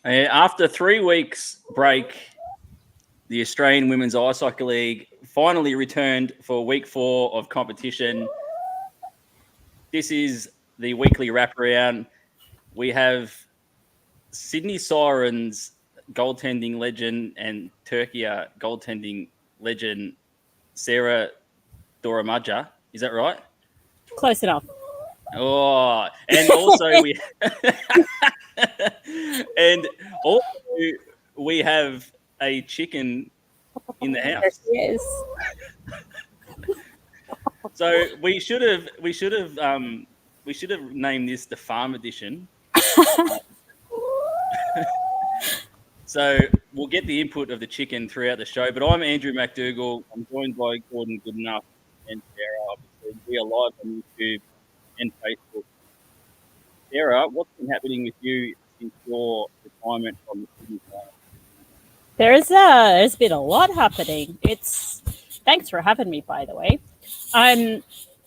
After 3 weeks break, the Australian Women's Ice Hockey League finally returned for week 4 of competition. This is the weekly wraparound. We have Sydney Sirens goaltending legend and Turkey goaltending legend Sera Doğramacı. Is that right? Close enough. Oh, and also we have a chicken in the house. Yes. So we should have named this the farm edition. So we'll get the input of the chicken throughout the show. But I'm Andrew McDougall. I'm joined by Gordon Goodenough and Sarah. Obviously, we are live on YouTube and Facebook. Sarah, what's been happening with you since your retirement from the Sydney Sirens? There's been a lot happening. Thanks for having me, by the way.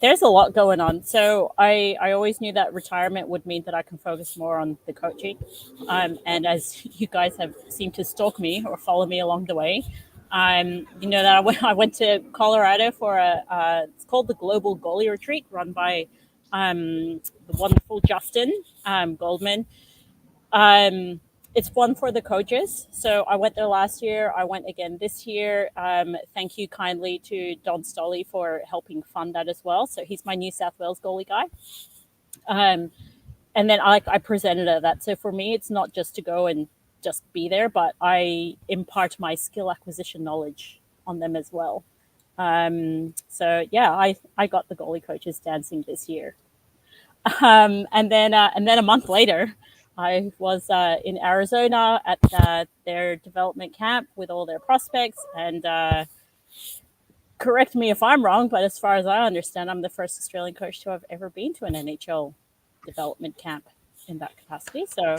There's a lot going on. So I always knew that retirement would mean that I can focus more on the coaching. And as you guys have seemed to stalk me or follow me along the way, you know that I went to Colorado for it's called the Global Goalie Retreat, run by the wonderful Justin Goldman. It's one for the coaches. So I went there last year. I went again this year. Thank you kindly to Don Stolley for helping fund that as well. So he's my New South Wales goalie guy. And then I presented at that. So for me, it's not just to go and just be there, but I impart my skill acquisition knowledge on them as well. So yeah, I got the goalie coaches dancing this year. And then a month later, I was in Arizona at their development camp with all their prospects. And correct me if I'm wrong, but as far as I understand, I'm the first Australian coach to have ever been to an NHL development camp in that capacity. So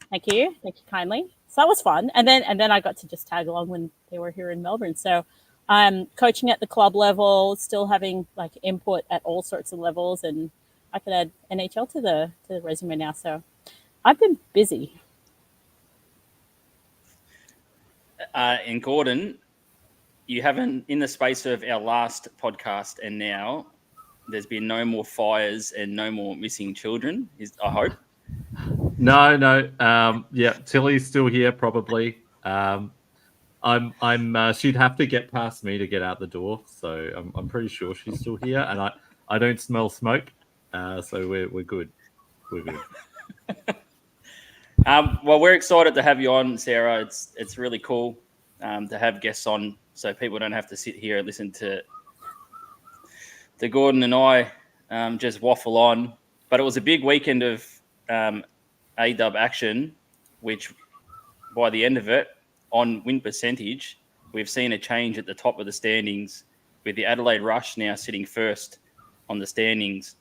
thank you kindly. So that was fun. And then I got to just tag along when they were here in Melbourne. So I'm coaching at the club level, still having like input at all sorts of levels, and I could add NHL to the resume now. So I've been busy. And Gordon, you haven't, in the space of our last podcast and now, there's been no more fires and no more missing children, I hope. No. Yeah, Tilly's still here, probably. She'd have to get past me to get out the door, so I'm pretty sure she's still here, and I don't smell smoke, so we're good. We're good. Well, we're excited to have you on, Sarah. It's really cool to have guests on, so people don't have to sit here and listen to Gordon and I just waffle on. But it was a big weekend of A-Dub action, which by the end of it, on win percentage, we've seen a change at the top of the standings, with the Adelaide Rush now sitting first on the standings,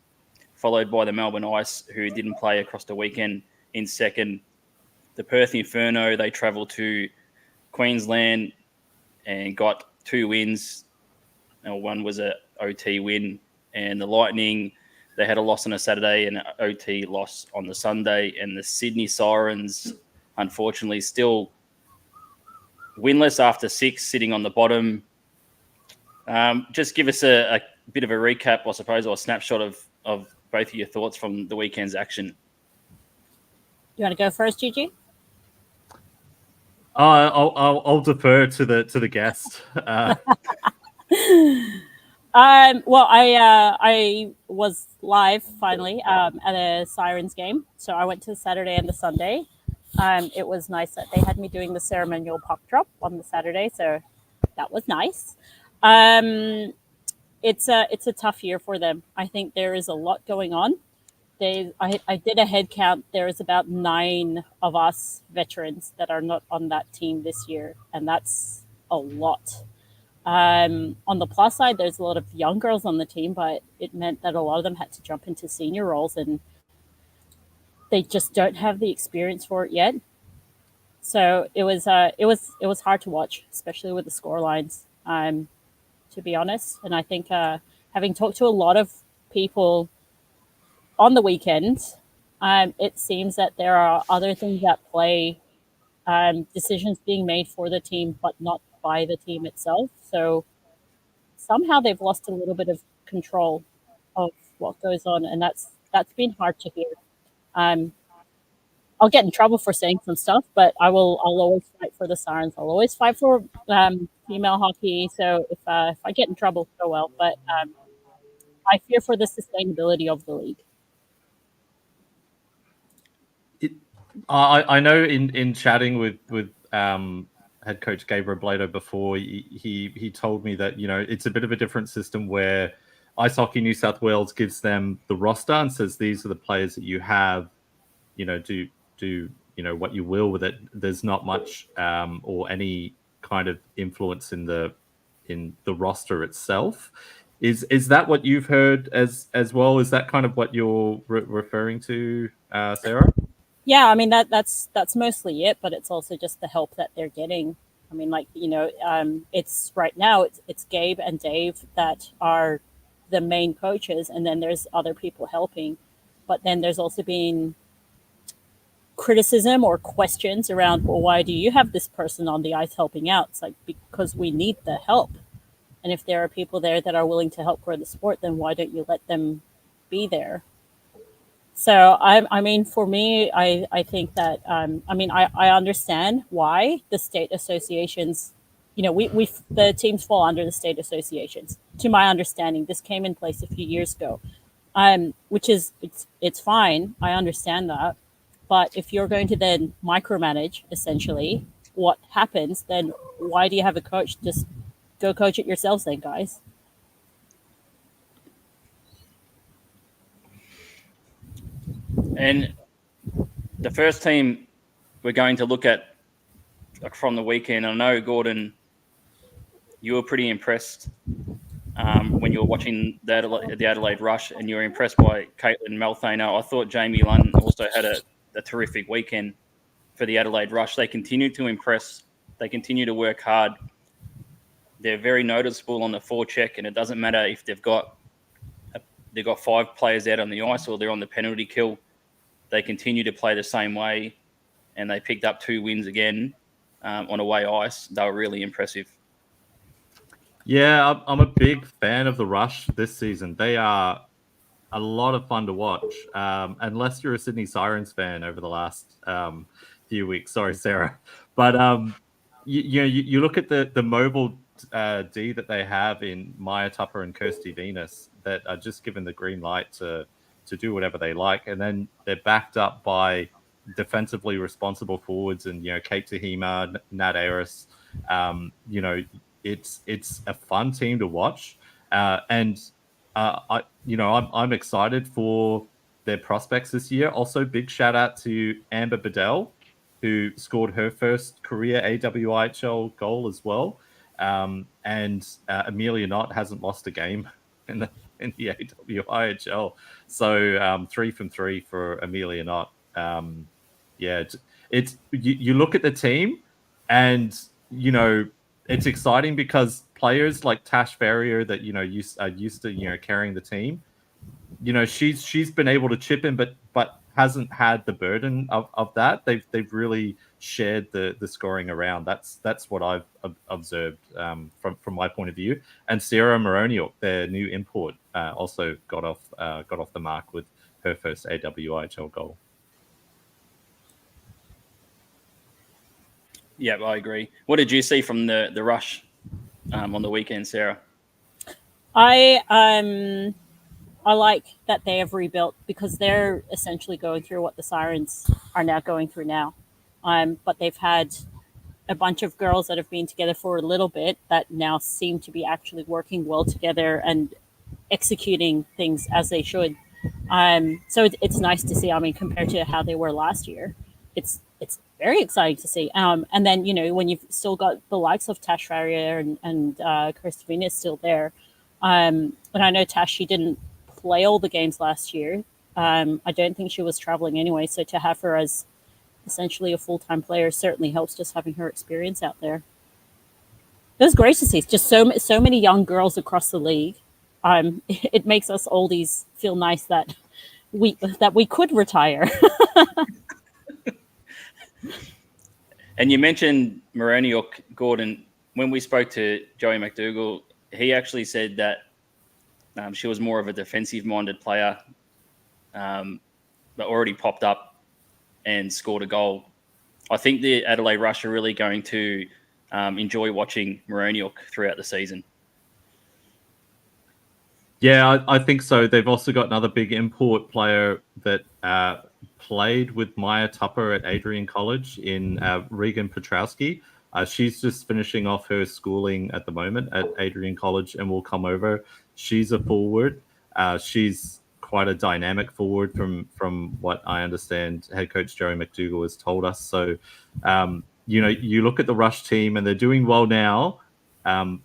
followed by the Melbourne Ice, who didn't play across the weekend, in second. The Perth Inferno, they travelled to Queensland and got 2 wins. One was a OT win. And the Lightning, they had a loss on a Saturday and an OT loss on the Sunday. And the Sydney Sirens, unfortunately, still winless after 6, sitting on the bottom. Just give us a bit of a recap, I suppose, or a snapshot of both of your thoughts from the weekend's action. You want to go first, Gigi? I'll defer to the guest. Well, I was live finally at a Sirens game, so I went to the Saturday and the Sunday. It was nice that they had me doing the ceremonial puck drop on the Saturday, so that was nice. It's a tough year for them. I think there is a lot going on. I did a head count. There is about 9 of us veterans that are not on that team this year, and that's a lot. On the plus side, there's a lot of young girls on the team, but it meant that a lot of them had to jump into senior roles, and they just don't have the experience for it yet. So it was hard to watch, especially with the score lines, to be honest. And I think having talked to a lot of people on the weekend, it seems that there are other things at play decisions being made for the team, but not by the team itself. So somehow they've lost a little bit of control of what goes on, and that's been hard to hear. I'll get in trouble for saying some stuff, but I'll always fight for the Sirens. I'll always fight for female hockey. So if I get in trouble, so well. But I fear for the sustainability of the league. I know in chatting with head coach Gabriel Blado before, he told me that, you know, it's a bit of a different system where Ice Hockey New South Wales gives them the roster and says these are the players that you have, you know, do you know what you will with it. There's not much or any kind of influence in the roster itself. Is that what you've heard as well? Is that kind of what you're referring to, Sarah? Yeah, I mean that's mostly it, but it's also just the help that they're getting. I mean, like, you know, it's right now it's Gabe and Dave that are the main coaches, and then there's other people helping. But then there's also been criticism or questions around, well, why do you have this person on the ice helping out? It's like, because we need the help. And if there are people there that are willing to help grow the sport, then why don't you let them be there? So I mean, for me, I think that I mean, I understand why the state associations, you know, we the teams fall under the state associations. To my understanding, this came in place a few years ago, which is it's fine. I understand that, but if you're going to then micromanage essentially what happens, then why do you have a coach? Just go coach it yourselves, then, guys. And the first team we're going to look at from the weekend, I know, Gordon, you were pretty impressed when you were watching the Adelaide Rush, and you were impressed by Caitlin Malthano. I thought Jamie Lunn also had a terrific weekend for the Adelaide Rush. They continue to impress. They continue to work hard. They're very noticeable on the forecheck, and it doesn't matter if they've got 5 players out on the ice or they're on the penalty kill. They continue to play the same way, and they picked up 2 wins again on away ice. They were really impressive. Yeah, I'm a big fan of the Rush this season. They are a lot of fun to watch, unless you're a Sydney Sirens fan over the last few weeks. Sorry, Sarah. But you look at the mobile D that they have in Maya Tupper and Kirsty Venus that are just given the green light to do whatever they like, and then they're backed up by defensively responsible forwards and, you know, Kate Tahima, Nat Aris. You know, it's a fun team to watch, and I'm excited for their prospects this year. Also, big shout out to Amber Bedell, who scored her first career AWIHL goal as well. And Amelia Knott hasn't lost a game in the AWIHL. So 3 from 3 for Amelia Knott. Yeah, you look at the team, and, you know, it's exciting because players like Tash Farrier that, you know, are used to, you know, carrying the team, you know, she's been able to chip in, but hasn't had the burden of that. They've really shared the scoring around. That's what I've observed from my point of view. And Sarah Moroniuk, their new import, also got off the mark with her first AWIHL goal. Yeah, I agree. What did you see from the Rush on the weekend, Sarah? I like that they have rebuilt, because they're essentially going through what the Sirens are now going through now. But they've had a bunch of girls that have been together for a little bit that now seem to be actually working well together and executing things as they should. So it's nice to see. I mean, compared to how they were last year, it's very exciting to see. And then, you know, when you've still got the likes of Tash Farrier and Christovina still there. And I know Tash, she didn't play all the games last year. I don't think she was traveling anyway. So to have her as essentially a full-time player certainly helps, just having her experience out there. It was great to see. It's just so many young girls across the league. It makes us oldies feel nice that we could retire. And you mentioned Moroniuk, Gordon. When we spoke to Joey McDougall, he actually said that she was more of a defensive-minded player, but already popped up and scored a goal. I think the Adelaide Rush are really going to enjoy watching Moroniuk throughout the season. Yeah, I think so. They've also got another big import player that played with Maya Tupper at Adrian College in Regan Petrowski. She's just finishing off her schooling at the moment at Adrian College and will come over. She's a forward. She's quite a dynamic forward from what I understand head coach Joey McDougall has told us. So, you look at the Rush team and they're doing well now,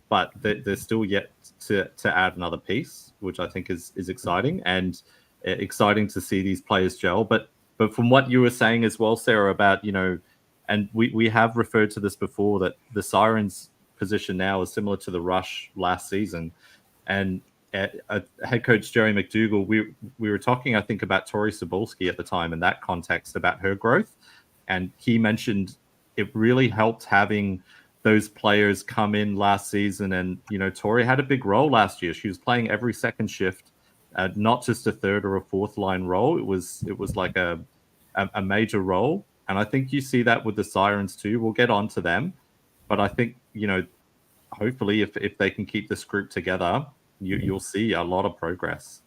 but they're still yet to add another piece, which I think is exciting and exciting to see these players gel. But from what you were saying as well, Sarah, about, and we have referred to this before, that the Sirens position now is similar to the Rush last season. And head coach Jerry McDougall, we were talking, I think, about Tori Cebulski at the time in that context about her growth. And he mentioned it really helped having those players come in last season. And, Tori had a big role last year. She was playing every second shift, not just a third or a fourth line role. It was like a major role. And I think you see that with the Sirens too. We'll get on to them. But I think, hopefully if they can keep this group together, you'll see a lot of progress.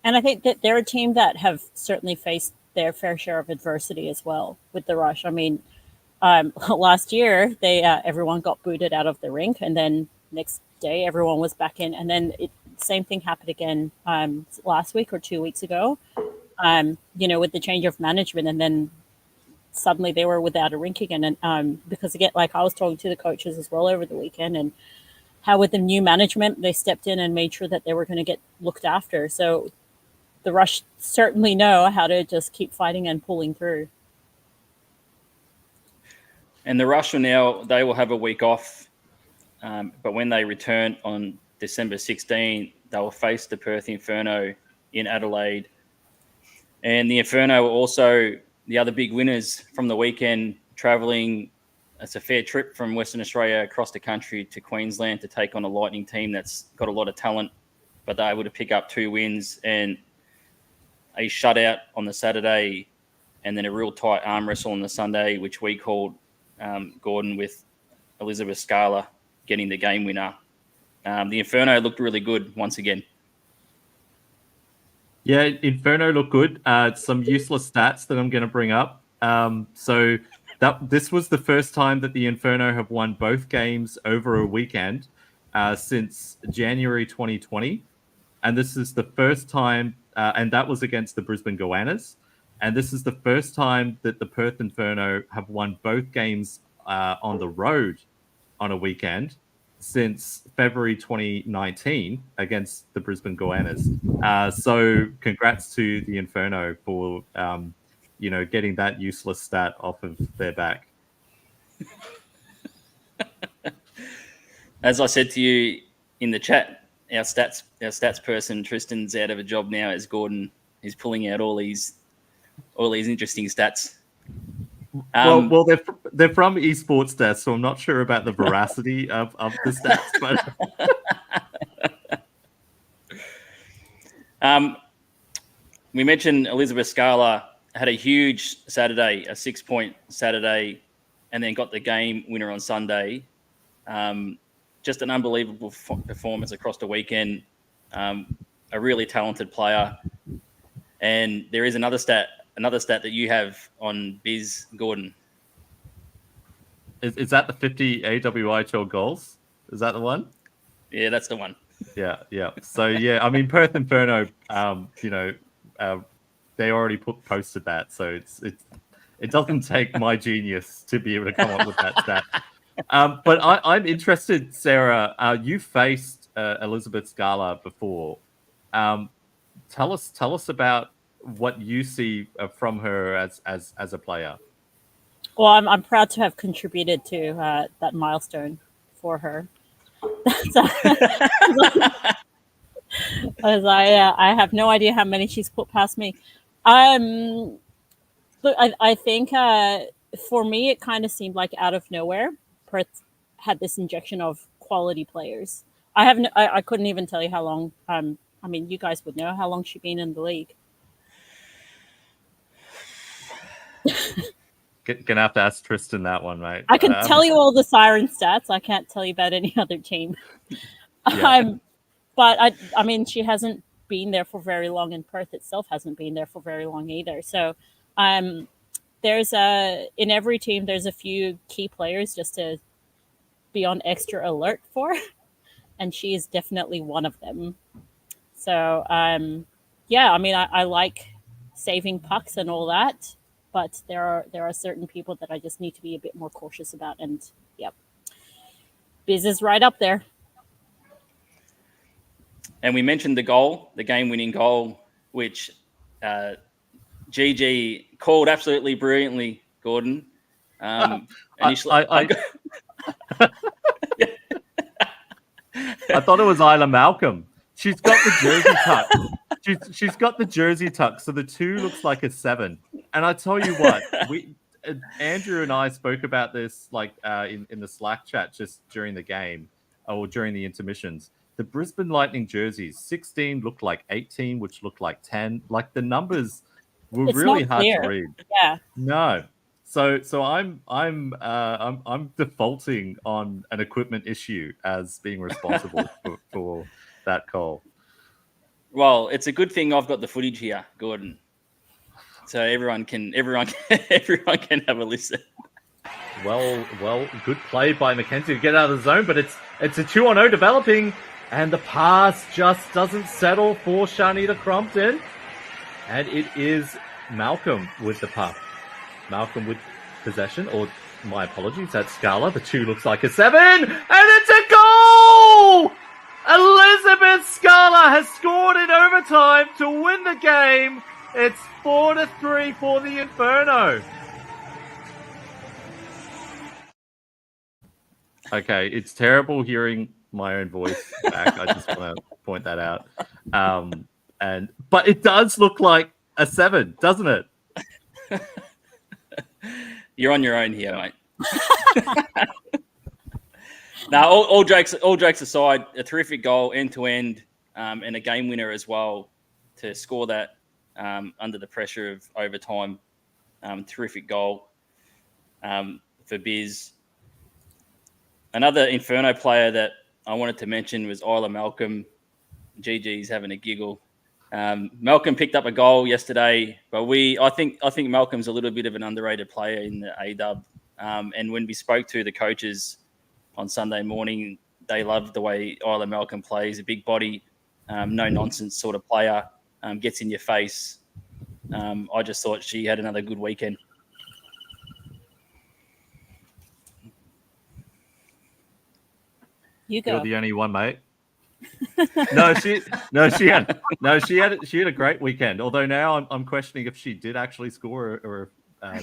And I think that they're a team that have certainly faced their fair share of adversity as well with the Rush. I mean, last year they everyone got booted out of the rink, and then next day everyone was back in, and then same thing happened again last week or 2 weeks ago. With the change of management, and then suddenly they were without a rink again. And because again, like I was talking to the coaches as well over the weekend, and how with the new management they stepped in and made sure that they were going to get looked after. So the Rush certainly know how to just keep fighting and pulling through. And the Rush they will have a week off, but when they return on December 16, they will face the Perth Inferno in Adelaide. And the Inferno are also the other big winners from the weekend, travelling. It's a fair trip from Western Australia across the country to Queensland to take on a Lightning team that's got a lot of talent, but they're able to pick up 2 wins and a shutout on the Saturday, and then a real tight arm wrestle on the Sunday, which we called Gordon, with Elizabeth Scala getting the game winner. The Inferno looked really good once again. Yeah, Inferno looked good. Some useless stats that I'm going to bring up. So this was the first time that the Inferno have won both games over a weekend since January 2020. And this is the first time, and that was against the Brisbane Goannas. And this is the first time that the Perth Inferno have won both games on the road on a weekend since February 2019 against the Brisbane Goannas. So congrats to the Inferno for, getting that useless stat off of their back. As I said to you in the chat, our stats person Tristan's out of a job now as Gordon is pulling out all these interesting stats. Well, they're from esports stats, so I'm not sure about the veracity of the stats. But we mentioned Elizabeth Scala had a huge Saturday, a 6-point Saturday, and then got the game winner on Sunday. Just an unbelievable performance across the weekend. A really talented player. And there is another stat that you have on Biz, Gordon. Is that the 50 AWIHL goals? Is that the one? Yeah, that's the one. Yeah. So, yeah, I mean, Perth Inferno, they already posted that. So it doesn't take my genius to be able to come up with that stat. But I'm interested, Sarah. You faced Elizabeth Scala before. Tell us about what you see from her as a player. Well, I'm proud to have contributed to that milestone for her. As I have no idea how many she's put past me. Look, I think for me, it kind of seemed like out of nowhere, Perth had this injection of quality players. I couldn't even tell you how long. I mean, you guys would know how long she's been in the league. Gonna have to ask Tristan that one, mate. I can tell you all the Siren stats. I can't tell you about any other team. Yeah. But I mean, she hasn't been there for very long, and Perth itself hasn't been there for very long either. So, there's in every team there's a few key players just to be on extra alert for, and she is definitely one of them. So, yeah, I mean, I like saving pucks and all that, but there are certain people that I just need to be a bit more cautious about. And yep, Biz is right up there. And we mentioned the goal, the game-winning goal, which GG called absolutely brilliantly, Gordon. Initially, I thought it was Isla Malcolm. She's got the jersey tuck. She's got the jersey tuck, so the 2 looks like a 7. And I tell you what, Andrew and I spoke about this like in the Slack chat just during the game or during the intermissions. The Brisbane Lightning jerseys, 16 looked like 18, which looked like 10. Like the numbers were really hard to read. Yeah. No. So I'm defaulting on an equipment issue as being responsible for that call. Well, it's a good thing I've got the footage here, Gordon. So everyone can have a listen. Well, good play by Mackenzie to get out of the zone, but it's a 2-on-0 developing, and the pass just doesn't settle for Shanita Crompton, and it is Malcolm with the puck. Malcolm with possession, or my apologies, that's Scala. The 2 looks like a 7, and it's a goal! Elizabeth Scala has scored in overtime to win the game. It's 4-3 for the Inferno. Okay, it's terrible hearing my own voice back. I just want to point that out. But it does look like a 7, doesn't it? You're on your own here, mate. Now, all jokes aside, a terrific goal end to end, and a game winner as well to score that under the pressure of overtime. Terrific goal for Biz. Another Inferno player that I wanted to mention was Isla Malcolm. GG's having a giggle. Malcolm picked up a goal yesterday, but I think Malcolm's a little bit of an underrated player in the A-Dub. And when we spoke to the coaches on Sunday morning, they loved the way Isla Malcolm plays. A big body, no nonsense sort of player, gets in your face. I just thought she had another good weekend. You go. You're the only one, mate. She had a great weekend. Although now I'm questioning if she did actually score or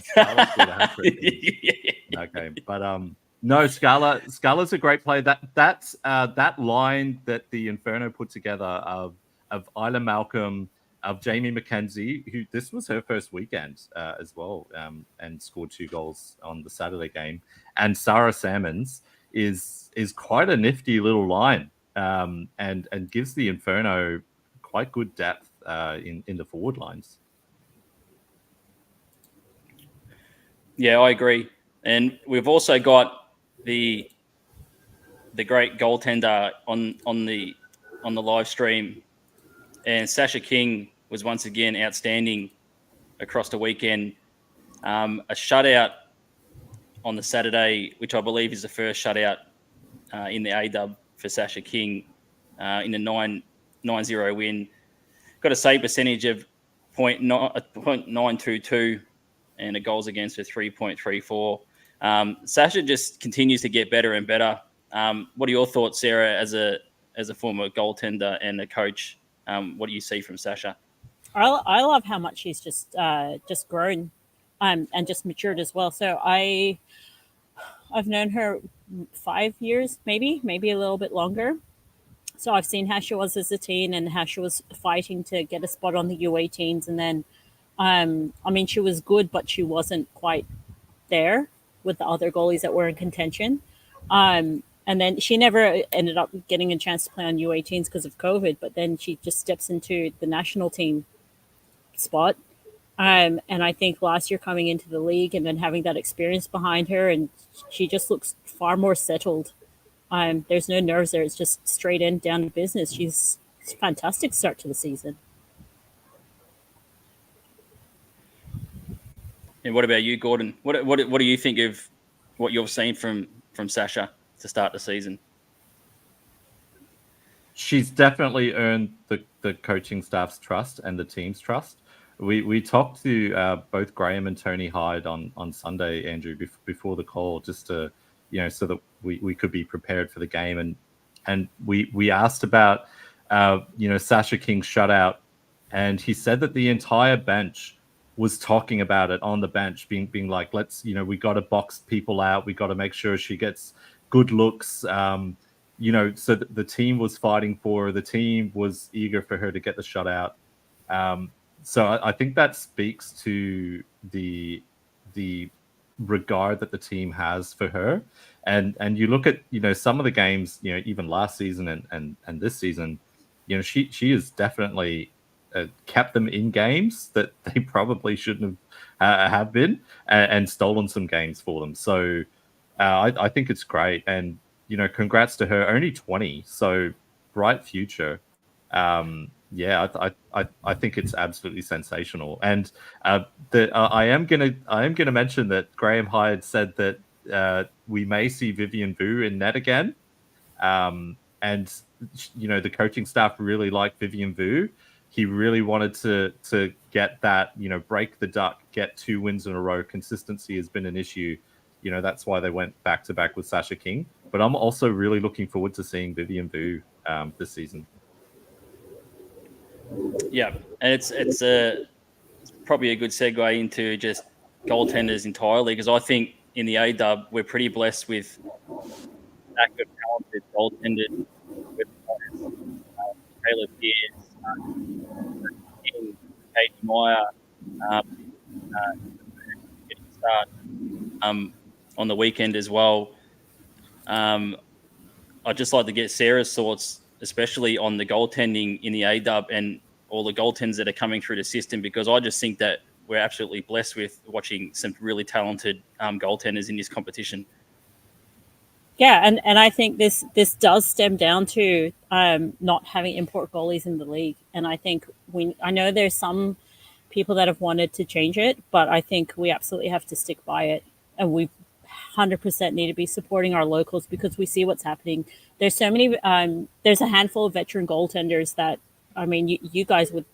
Scala scored a hat-trick in that game. But no, Scala's a great player. That line that the Inferno put together of Isla Malcolm, of Jamie McKenzie, who this was her first weekend as well, and scored 2 goals on the Saturday game, and Sarah Salmons is quite a nifty little line, and gives the Inferno quite good depth in the forward lines. Yeah, I agree. And we've also got the great goaltender on the live stream, and Sasha King was once again outstanding across the weekend. A shutout on the Saturday, which I believe is the first shutout in the A-Dub for Sasha King in a 9-0 win. Got a save percentage of 0.922 and a goals against of 3.34. Sasha just continues to get better and better. What are your thoughts, Sarah, as a former goaltender and a coach? What do you see from Sasha? I love how much she's just grown and just matured as well. So I've known her 5 years, maybe a little bit longer. So I've seen how she was as a teen and how she was fighting to get a spot on the U18s. And then, I mean, she was good, but she wasn't quite there with the other goalies that were in contention. And then she never ended up getting a chance to play on U18s because of COVID, but then she just steps into the national team spot. And I think last year coming into the league and then having that experience behind her, and she just looks far more settled. There's no nerves there. It's just straight in, down to business. It's a fantastic start to the season. And what about you, Gordon? What do you think of what you've seen from Sasha to start the season? She's definitely earned the coaching staff's trust and the team's trust. We talked to both Graham and Tony Hyde on Sunday, Andrew, before the call, just to, so that we could be prepared for the game. And we asked about, Sasha King's shutout, and he said that the entire bench was talking about it on the bench, being like, let's, we got to box people out. We got to make sure she gets good looks. So the team was fighting for her. The team was eager for her to get the shutout. So I think that speaks to the regard that the team has for her. And you look at, some of the games, even last season and this season, she has definitely kept them in games that they probably shouldn't have been, and stolen some games for them. So I think it's great. And, congrats to her. Only 20, so bright future. Yeah, I think it's absolutely sensational. And I am gonna mention that Graham Hyde said that we may see Vivian Vu in net again. And the coaching staff really liked Vivian Vu. He really wanted to get that, break the duck, get 2 wins in a row. Consistency has been an issue. That's why they went back to back with Sasha King. But I'm also really looking forward to seeing Vivian Vu this season. Yeah, and it's probably a good segue into just goaltenders entirely, because I think in the A-Dub we're pretty blessed with active talented goaltenders with Taylor Pierce, Katie Meyer, getting start on the weekend as well. I'd just like to get Sarah's thoughts, especially on the goaltending in the A-Dub and all the goaltenders that are coming through the system, because I just think that we're absolutely blessed with watching some really talented goaltenders in this competition. Yeah, and I think this does stem down to not having import goalies in the league. And I think I know there's some people that have wanted to change it, but I think we absolutely have to stick by it. And we 100% need to be supporting our locals, because we see what's happening. There's so many, there's a handful of veteran goaltenders that, I mean, you guys would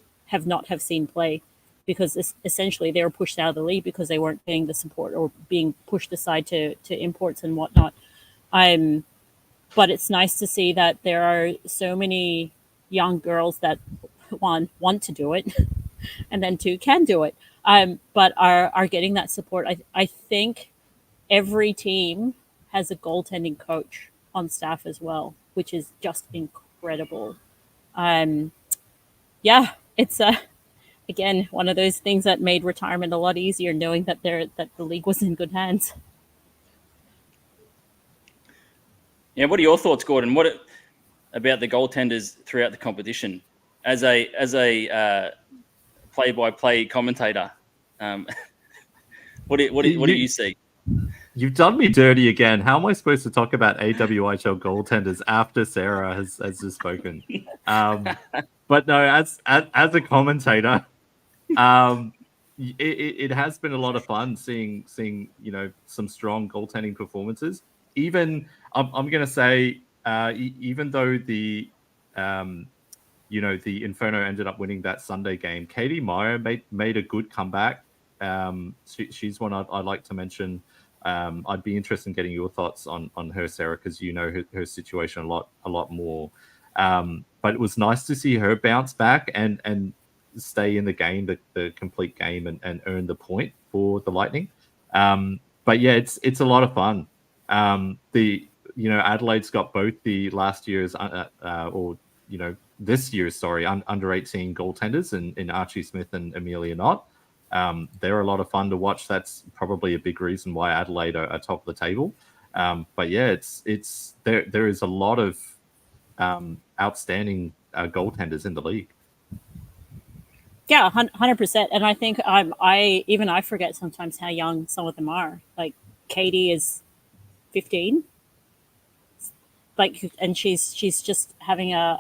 not have seen play, because essentially they were pushed out of the league because they weren't getting the support or being pushed aside to imports and whatnot. But it's nice to see that there are so many young girls that, one, want to do it, and then two, can do it, but are getting that support. I think every team has a goaltending coach on staff as well, which is just incredible. Yeah, it's again one of those things that made retirement a lot easier, knowing that the league was in good hands. Yeah, what are your thoughts, Gordon? What about the goaltenders throughout the competition? As a play-by-play commentator, what do you see? You've done me dirty again. How am I supposed to talk about AWIHL goaltenders after Sarah has just spoken? But no, as a commentator, it has been a lot of fun seeing some strong goaltending performances. Even I'm going to say, even though the Inferno ended up winning that Sunday game, Katie Meyer made a good comeback. She's one I'd like to mention. I'd be interested in getting your thoughts on her, Sarah, because you know her situation a lot more. But it was nice to see her bounce back and stay in the game, the complete game, and earn the point for the Lightning. But yeah, it's a lot of fun. Adelaide's got both the last year's this year's under 18 goaltenders in Archie Smith and Amelia Knott. They're a lot of fun to watch. That's probably a big reason why Adelaide are top of the table. But yeah, it's there is a lot of outstanding goaltenders in the league. Yeah, 100%. And I think I forget sometimes how young some of them are. Like Katie is 15, like, and she's just having a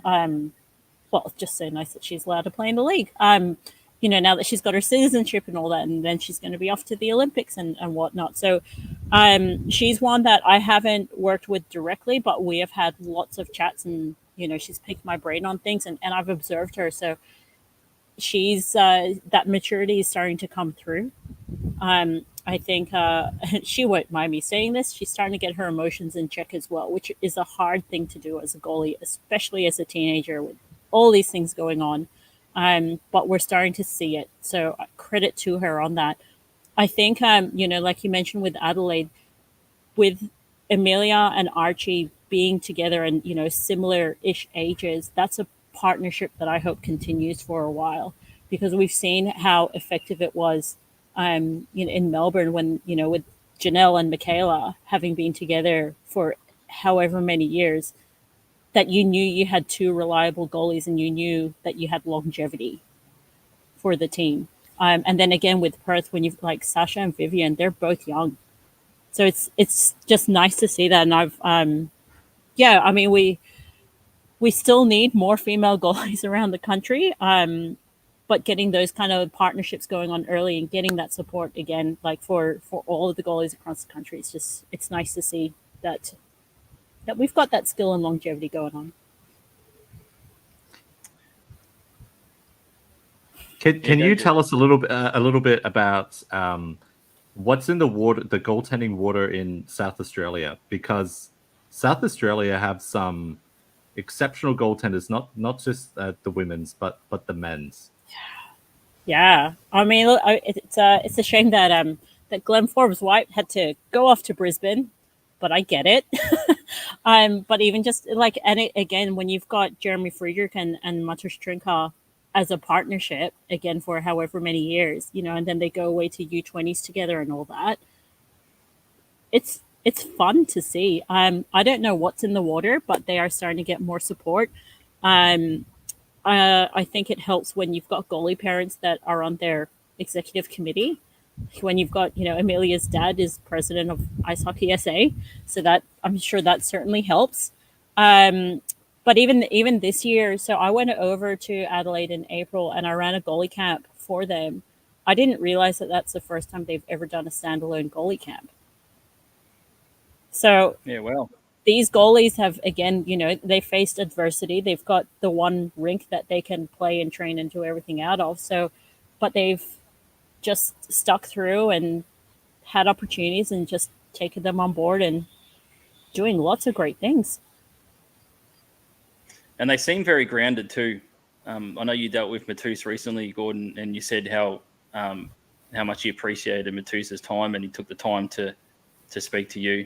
well, it's just so nice that she's allowed to play in the league. Now that she's got her citizenship and all that, and then she's going to be off to the Olympics and whatnot. So, she's one that I haven't worked with directly, but we have had lots of chats, and she's picked my brain on things, and I've observed her. So she's that maturity is starting to come through. I think she won't mind me saying this. She's starting to get her emotions in check as well, which is a hard thing to do as a goalie, especially as a teenager with all these things going on. But we're starting to see it. So credit to her on that. I think, like you mentioned with Adelaide, with Amelia and Archie being together and, similar-ish ages, that's a partnership that I hope continues for a while, because we've seen how effective it was in Melbourne when, with Janelle and Michaela having been together for however many years, that you knew you had two reliable goalies and you knew that you had longevity for the team. And then again with Perth, when you've like Sasha and Vivian, they're both young. So it's just nice to see that. And we still need more female goalies around the country. But getting those kind of partnerships going on early and getting that support again, like for all of the goalies across the country, it's nice to see that we've got that skill and longevity going on. Can you tell us a little bit about what's in the water, the goaltending water in South Australia? Because South Australia have some exceptional goaltenders, not just the women's, but the men's. Yeah, I mean, look, it's a shame that that Glenn Forbes White had to go off to Brisbane, but I get it. But even just like, and again, when you've got Jeremy Friedrich and Matusz Trinka as a partnership again for however many years, and then they go away to U20s together and all that, it's fun to see. I don't know what's in the water, but they are starting to get more support. I think it helps when you've got goalie parents that are on their executive committee. When you've got, Amelia's dad is president of Ice Hockey SA, so that I'm sure that certainly helps. But even this year, so I went over to Adelaide in April and I ran a goalie camp for them. I didn't realize that that's the first time they've ever done a standalone goalie camp. So Yeah, well, these goalies have, again, they faced adversity. They've got the one rink that they can play and train and do everything out of. So, but they've just stuck through and had opportunities and just taken them on board and doing lots of great things. and they seem very grounded too. I know you dealt with Matus recently, Gordon, and you said how much you appreciated Matus's time, and he took the time to speak to you.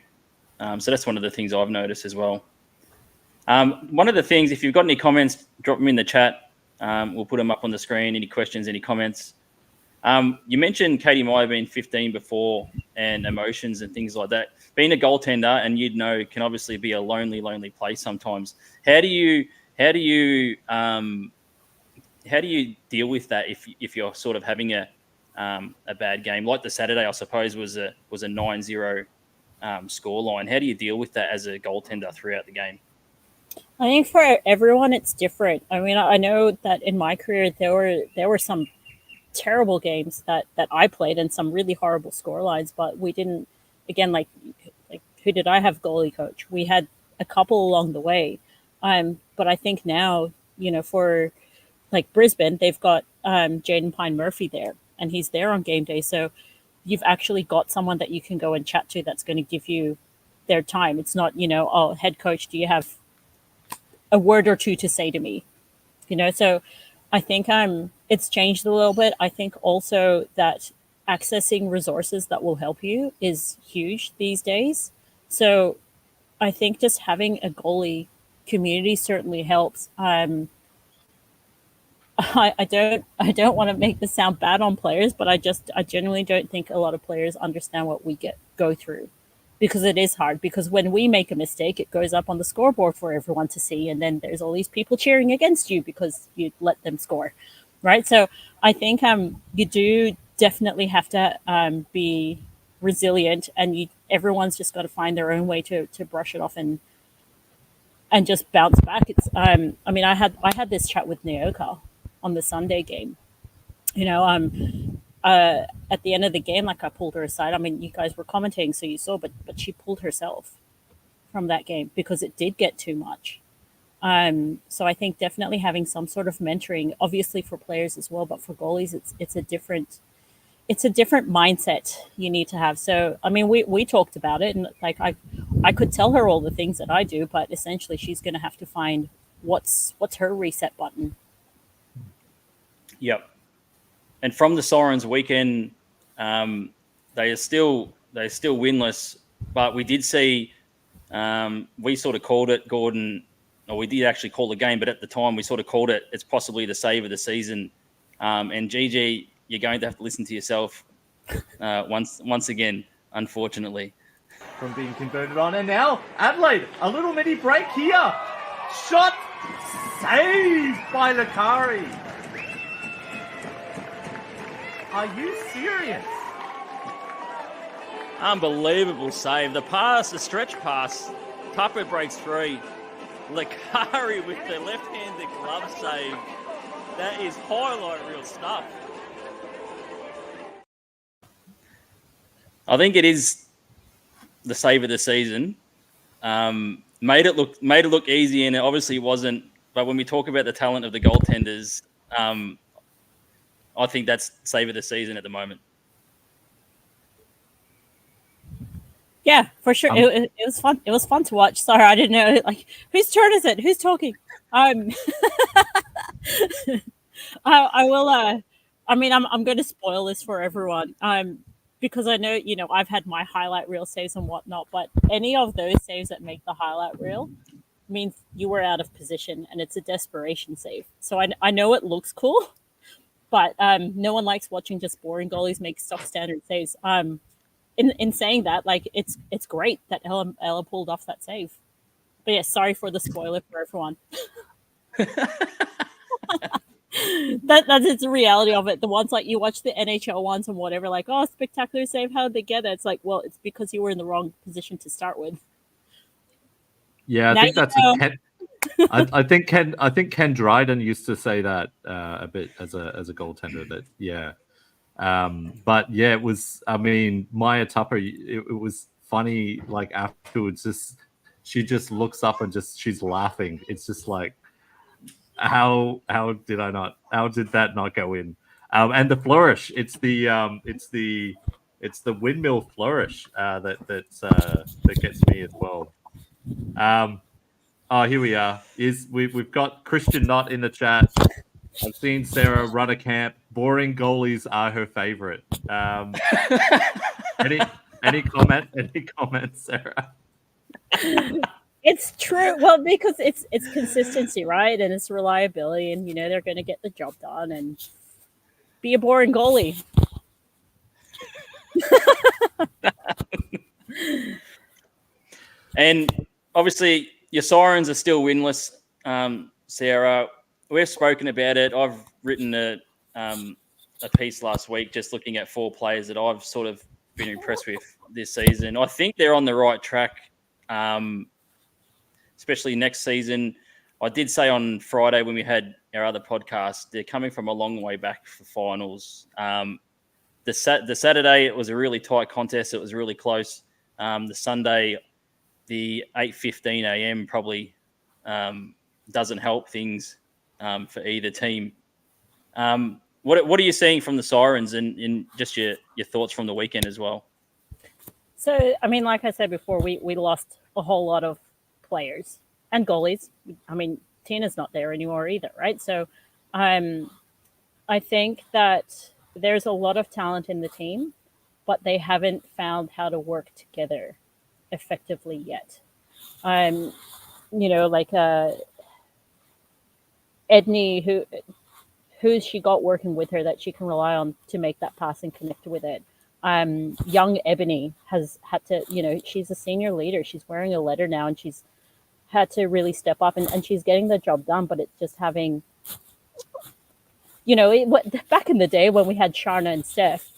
So that's one of the things I've noticed as well. One of the things, if you've got any comments, drop them in the chat. We'll put them up on the screen. Any questions, any comments? You mentioned Katie Meyer being 15 before and emotions and things like that. Being a goaltender, and can obviously be a lonely place sometimes. How do you deal with that if you're sort of having a bad game, like the Saturday, I suppose, was a 9-0 scoreline? How do you deal with that as a goaltender throughout the game? I think for everyone it's different. I mean, I know that in my career there were some terrible games that I played and some really horrible scorelines, but we didn't. Again, like who did I have goalie coach? We had a couple along the way, but I think now, for like Brisbane, they've got Jaden Pine Murphy there, and he's there on game day, so you've actually got someone that you can go and chat to that's going to give you their time. It's not, oh, head coach, do you have a word or two to say to me? So I think it's changed a little bit. I think also that accessing resources that will help you is huge these days. So I think just having a goalie community certainly helps. I don't want to make this sound bad on players, but I genuinely don't think a lot of players understand what we go through, because it is hard. Because when we make a mistake, it goes up on the scoreboard for everyone to see, and then there's all these people cheering against you because you let them score, right? So I think you do definitely have to be resilient, and everyone's just got to find their own way to brush it off and just bounce back. It's I mean, I had this chat with Naoka on the Sunday game. You know, at the end of the game, like I pulled her aside. I mean, you guys were commentating, so you saw, but she pulled herself from that game because it did get too much. So I think definitely having some sort of mentoring, obviously for players as well, but for goalies, it's a different mindset you need to have. So I mean, we talked about it, and like I could tell her all the things that I do, but essentially she's going to have to find what's her reset button. Yep. And from the Sirens weekend, they are still winless. But we did see, we sort of called it, Gordon, or we did actually call the game, but at the time we sort of called it. It's possibly the save of the season. And GG, you're going to have to listen to yourself once again, unfortunately. From being converted on, and now Adelaide, a little mini break here. Shot saved by Lakari. Are you serious? Unbelievable save. The pass, the stretch pass. Tupper breaks free. Lakari with the left-handed glove save. That is highlight reel stuff. I think it is the save of the season. Made it look easy, and it obviously wasn't. But when we talk about the talent of the goaltenders, I think that's save of the season at the moment. Yeah, for sure. It was fun. It was fun to watch. Sorry, I didn't know. Like, whose turn is it? Who's talking? I will. I mean, I'm going to spoil this for everyone. Because I know, I've had my highlight reel saves and whatnot, but any of those saves that make the highlight reel means you were out of position, and it's a desperation save. So I know it looks cool, but no one likes watching just boring goalies make stock standard saves. In saying that, like, it's great that Ella pulled off that save. But yeah, sorry for the spoiler for everyone. That's the reality of it. The ones like you watch the NHL ones and whatever, like, oh, spectacular save, how did they get it? It's like, well, it's because you were in the wrong position to start with. Yeah, I think that's I think Ken Dryden used to say that a bit as a goaltender. That but yeah, it was. I mean, Maya Tupper. It was funny. Like afterwards, she just looks up and she's laughing. It's just like, how did that not go in? And the flourish. It's the windmill flourish that gets me as well. Oh, here we are. We've got Christian Knott in the chat. I've seen Sarah run a camp. Boring goalies are her favorite. Any comments, Sarah? It's true. Well, because it's consistency, right? And it's reliability, and they're going to get the job done and be a boring goalie. And obviously, your Sirens are still winless, Sarah. We've spoken about it. I've written a piece last week just looking at 4 players that I've sort of been impressed with this season. I think they're on the right track, especially next season. I did say on Friday when we had our other podcast, they're coming from a long way back for finals. The Saturday, it was a really tight contest. It was really close. The Sunday, the 8:15 a.m. probably doesn't help things for either team. What are you seeing from the Sirens and just your thoughts from the weekend as well? So, I mean, like I said before, we lost a whole lot of players and goalies. I mean, Tina's not there anymore either, right? So I think that there's a lot of talent in the team, but they haven't found how to work together effectively yet. Like Edney, who's she got working with her that she can rely on to make that pass and connect with it. Young Ebony has had to, she's a senior leader. She's wearing a letter now, and she's had to really step up, and she's getting the job done. But it's just having, back in the day when we had Sharna and Steph,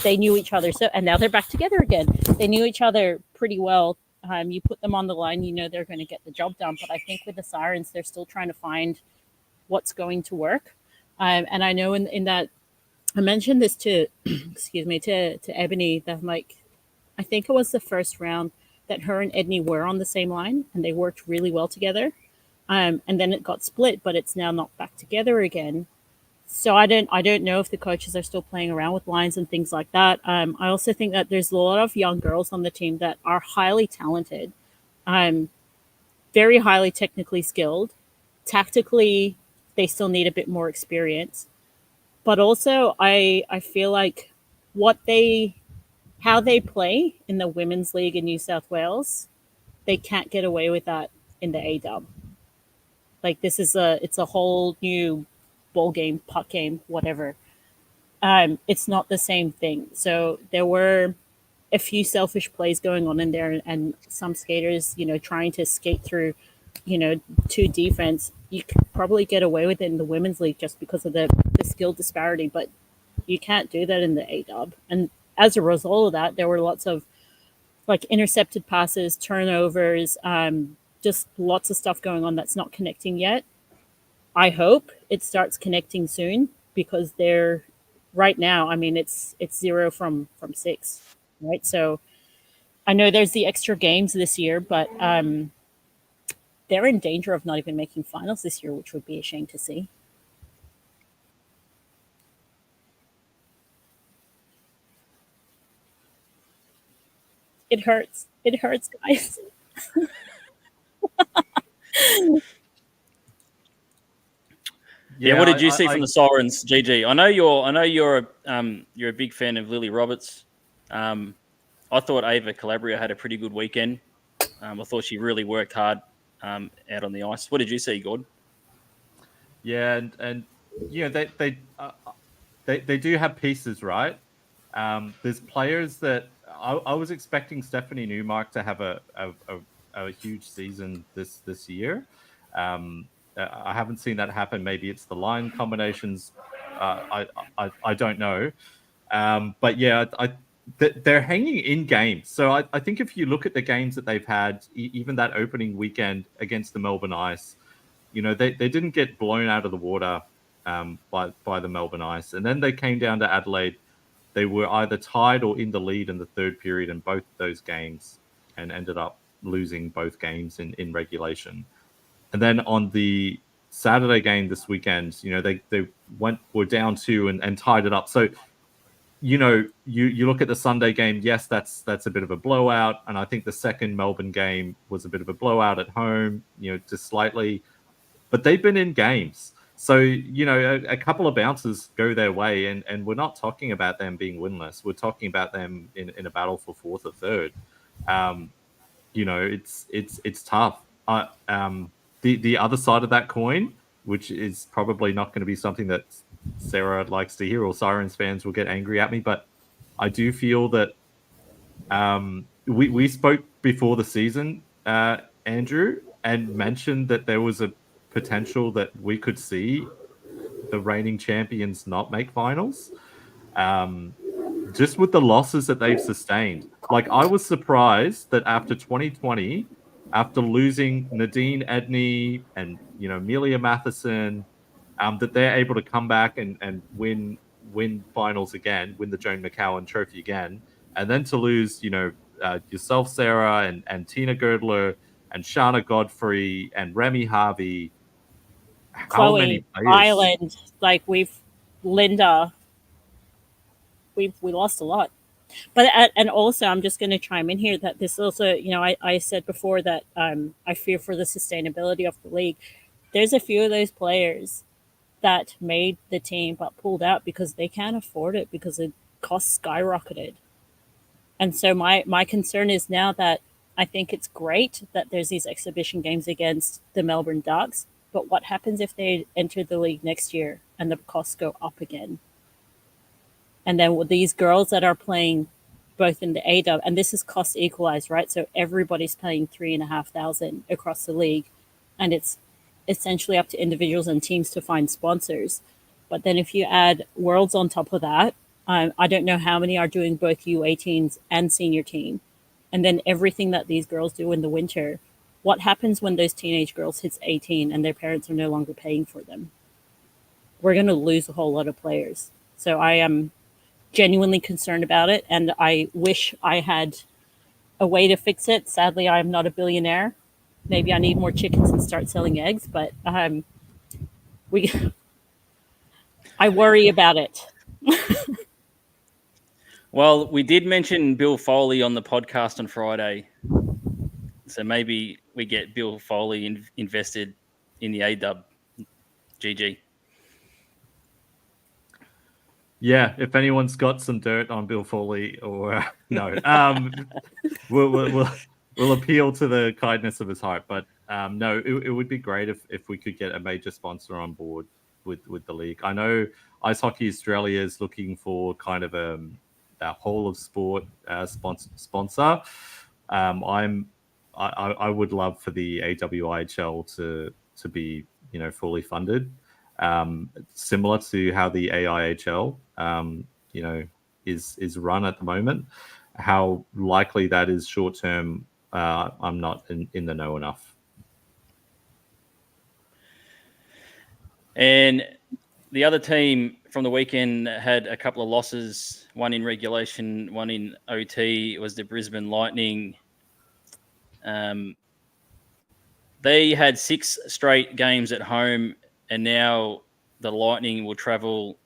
they knew each other. So, and now they're back together again. They knew each other pretty well. You put them on the line, they're going to get the job done. But I think with the Sirens, they're still trying to find what's going to work. And I know in that, I mentioned this to, to Ebony, that I think it was the first round that her and Edney were on the same line, and they worked really well together. And then it got split, but it's now not back together again. So I don't know if the coaches are still playing around with lines and things like that. I also think that there's a lot of young girls on the team that are highly talented, very highly technically skilled. Tactically, they still need a bit more experience. But also, I feel like how they play in the women's league in New South Wales, they can't get away with that in the AWIHL. It's a whole new ball game, puck game, whatever. It's not the same thing. So there were a few selfish plays going on in there, and some skaters, trying to skate through, to defense. You could probably get away with it in the women's league just because of the skill disparity, but you can't do that in the AWIHL. And as a result of that, there were lots of intercepted passes, turnovers, just lots of stuff going on that's not connecting yet. I hope it starts connecting soon, because they're right now, it's 0 from 6, right? So I know there's the extra games this year, but they're in danger of not even making finals this year, which would be a shame to see. It hurts. It hurts, guys. Yeah, what did you see from the Sirens, GG? I know you're a big fan of Lily Roberts. I thought Ava Calabria had a pretty good weekend. I thought she really worked hard out on the ice. What did you see, Gord? Yeah, and they do have pieces, right? There's players that I was expecting Stephanie Newmark to have a huge season this year. I haven't seen that happen. Maybe it's the line combinations. I don't know. But yeah, they're hanging in games. So I think if you look at the games that they've had, even that opening weekend against the Melbourne Ice, they didn't get blown out of the water by the Melbourne Ice. And then they came down to Adelaide. They were either tied or in the lead in the third period in both those games, and ended up losing both games in regulation. And then on the Saturday game this weekend, they were down 2 and tied it up. So, you look at the Sunday game. Yes, that's a bit of a blowout, and I think the second Melbourne game was a bit of a blowout at home, just slightly. But they've been in games, so a couple of bounces go their way, and we're not talking about them being winless. We're talking about them in a battle for 4th or 3rd. It's tough. The other side of that coin, which is probably not going to be something that Sarah likes to hear, or Sirens fans will get angry at me, but I do feel that we spoke before the season, Andrew, and mentioned that there was a potential that we could see the reigning champions not make finals. Just with the losses that they've sustained. I was surprised that after 2020, after losing Nadine Edney and Amelia Matheson, that they're able to come back and win finals again, win the Joan McCowan Trophy again, and then to lose yourself, Sarah, and Tina Girdler and Shana Godfrey and Remy Harvey. Chloe, many players? Island, Linda. We lost a lot. But and also, I'm just going to chime in here that this also, I said before that I fear for the sustainability of the league. There's a few of those players that made the team but pulled out because they can't afford it, because the costs skyrocketed. And so my concern is now that I think it's great that there's these exhibition games against the Melbourne Ducks, but what happens if they enter the league next year and the costs go up again. And then with these girls that are playing both in the AW, and this is cost equalized, right? So everybody's paying $3,500 across the league, and it's essentially up to individuals and teams to find sponsors. But then if you add Worlds on top of that, I don't know how many are doing both U18s and senior team. And then everything that these girls do in the winter, what happens when those teenage girls hits 18 and their parents are no longer paying for them? We're going to lose a whole lot of players. So I am genuinely concerned about it, and I wish I had a way to fix it. Sadly, I'm not a billionaire. Maybe I need more chickens and start selling eggs, but I worry about it. Well, we did mention Bill Foley on the podcast on Friday, so maybe we get Bill Foley invested in the AW. GG. Yeah, if anyone's got some dirt on Bill Foley, or no, we'll appeal to the kindness of his heart. But no, it would be great if we could get a major sponsor on board with the league. I know Ice Hockey Australia is looking for kind of a whole of sport sponsor. I would love for the AWIHL to be fully funded. Similar to how the AIHL, is run at the moment. How likely that is short term, I'm not in the know enough. And the other team from the weekend had a couple of losses, one in regulation, one in OT. It was the Brisbane Lightning. They had 6 straight games at home, and now the Lightning will travel.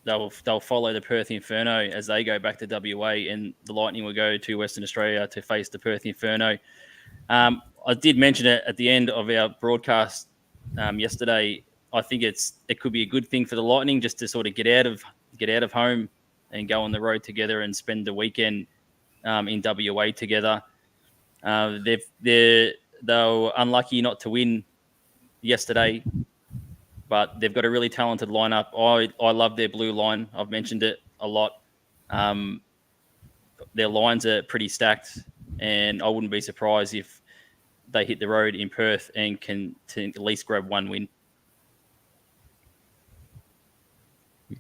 They'll follow the Perth Inferno as they go back to WA, and the Lightning will go to Western Australia to face the Perth Inferno. I did mention it at the end of our broadcast yesterday. I think it could be a good thing for the Lightning just to sort of get out of home and go on the road together and spend the weekend in WA together. They were unlucky not to win yesterday, but they've got a really talented lineup. I love their blue line. I've mentioned it a lot. Their lines are pretty stacked, and I wouldn't be surprised if they hit the road in Perth and can at least grab one win.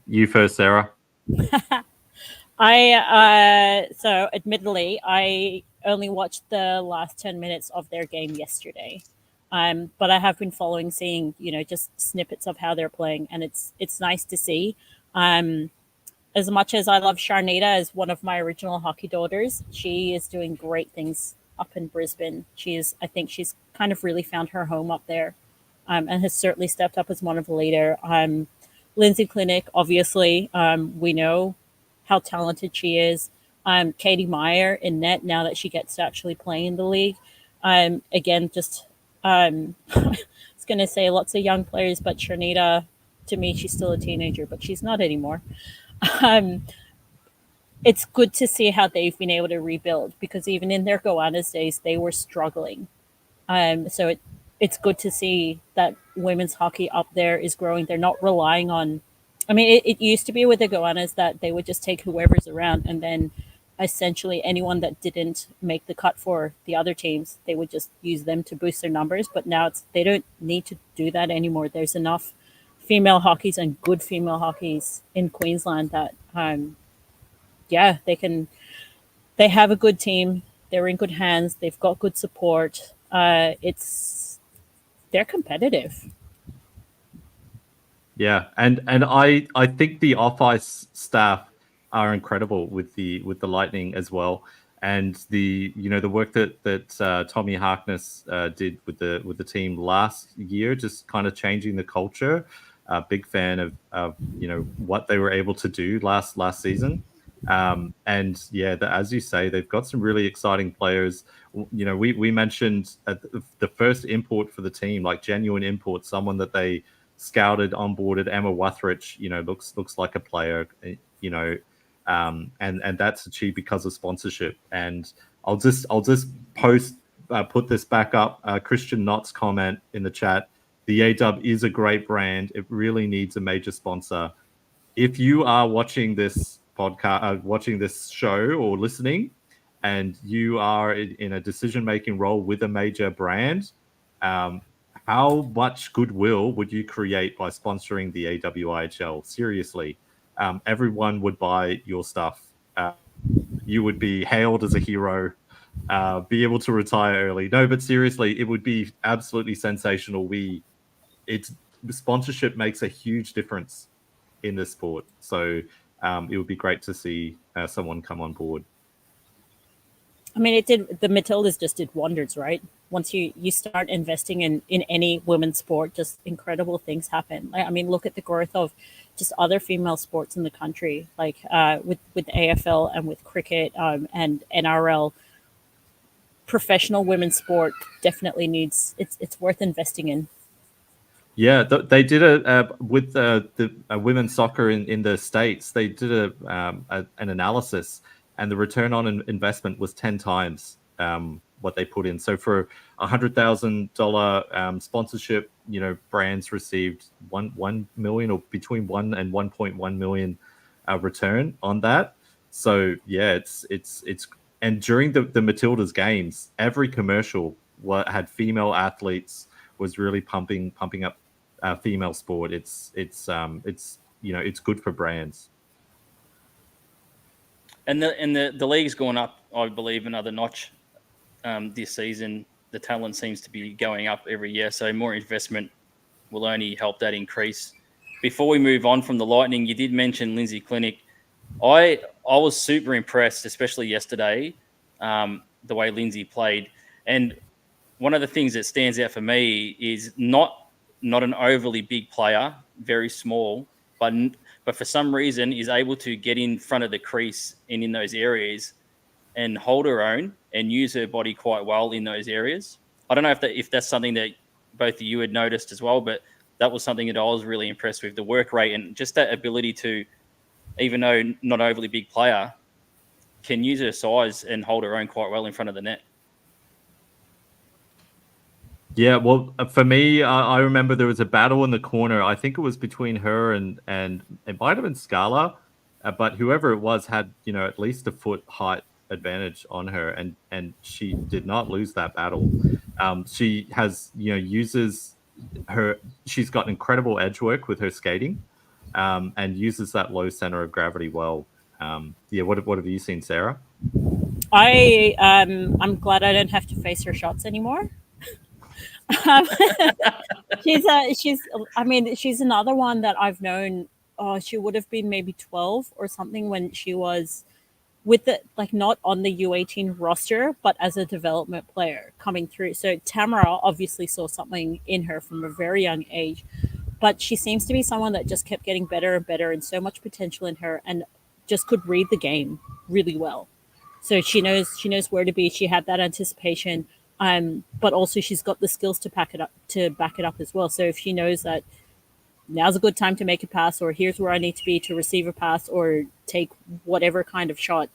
You first, Sarah. So admittedly, I only watched the last 10 minutes of their game yesterday. But I have been seeing, just snippets of how they're playing, and it's nice to see. As much as I love Sharnita as one of my original hockey daughters, she is doing great things up in Brisbane. I think she's kind of really found her home up there, and has certainly stepped up as one of the leader. Lindsay Clinic, obviously, we know how talented she is. Katie Meyer in net, now that she gets to actually play in the league. Again, just I was going to say lots of young players, but Sharnita, to me, she's still a teenager, but she's not anymore. It's good to see how they've been able to rebuild, because even in their Goannas days, they were struggling. So it's good to see that women's hockey up there is growing. They're not relying on, it used to be with the Goannas that they would just take whoever's around, and then essentially anyone that didn't make the cut for the other teams, they would just use them to boost their numbers. But now they don't need to do that anymore. There's enough female hockeys and good female hockeys in Queensland that, they have a good team. They're in good hands. They've got good support. They're competitive. Yeah, and I think the off-ice staff are incredible with the Lightning as well, and the work that Tommy Harkness did with the team last year, just kind of changing the culture. Big fan of what they were able to do last season, and yeah, as you say, they've got some really exciting players. We mentioned the first import for the team, like genuine import, someone that they scouted, onboarded, Emma Wuthridge. Looks like a player. And that's achieved because of sponsorship. And I'll just put this back up. Christian Knott's comment in the chat: the AW is a great brand. It really needs a major sponsor. If you are watching this podcast, watching this show or listening, and you are in a decision-making role with a major brand, how much goodwill would you create by sponsoring the AWIHL? Seriously, everyone would buy your stuff. You would be hailed as a hero, be able to retire early. No, but seriously, it would be absolutely sensational. Sponsorship makes a huge difference in this sport. So it would be great to see someone come on board. I mean, the Matildas just did wonders, right? Once you start investing in any women's sport, just incredible things happen. I mean, look at the growth of just other female sports in the country, like with AFL and with cricket and NRL. Professional women's sport definitely needs, it's worth investing in. Yeah, they did with the women's soccer in the States. They did an analysis, and the return on investment was 10 times what they put in. So for $100,000 sponsorship, brands received 1 million or between 1 and 1.1 million return on that. So yeah, it's and during the Matildas games, every commercial had female athletes, was really pumping up female sport. It's good for brands. And the league's gone up, I believe, another notch this season. The talent seems to be going up every year, so more investment will only help that increase. Before we move on from the Lightning, you did mention Lindsay Clinic. I was super impressed, especially yesterday, the way Lindsay played. And one of the things that stands out for me is not an overly big player, very small, but for some reason is able to get in front of the crease and in those areas and hold her own and use her body quite well in those areas. I don't know if that's something that both of you had noticed as well, but that was something that I was really impressed with, the work rate and just that ability to, even though not overly big player, can use her size and hold her own quite well in front of the net. Yeah, well, for me, I remember there was a battle in the corner. I think it was between her and it might have been Scala, but whoever it was had at least a foot height advantage on her, and she did not lose that battle. She has uses her. She's got incredible edge work with her skating, and uses that low center of gravity well. What have you seen, Sarah? I'm glad I don't have to face her shots anymore. She's another one that I've known. Oh, she would have been maybe 12 or something when she was with the, like, not on the U18 roster, but as a development player coming through. So Tamara obviously saw something in her from a very young age, but she seems to be someone that just kept getting better and better, and so much potential in her, and just could read the game really well. So she knows where to be. She had that anticipation. But also she's got the skills to back it up as well. So if she knows that now's a good time to make a pass, or here's where I need to be to receive a pass or take whatever kind of shot,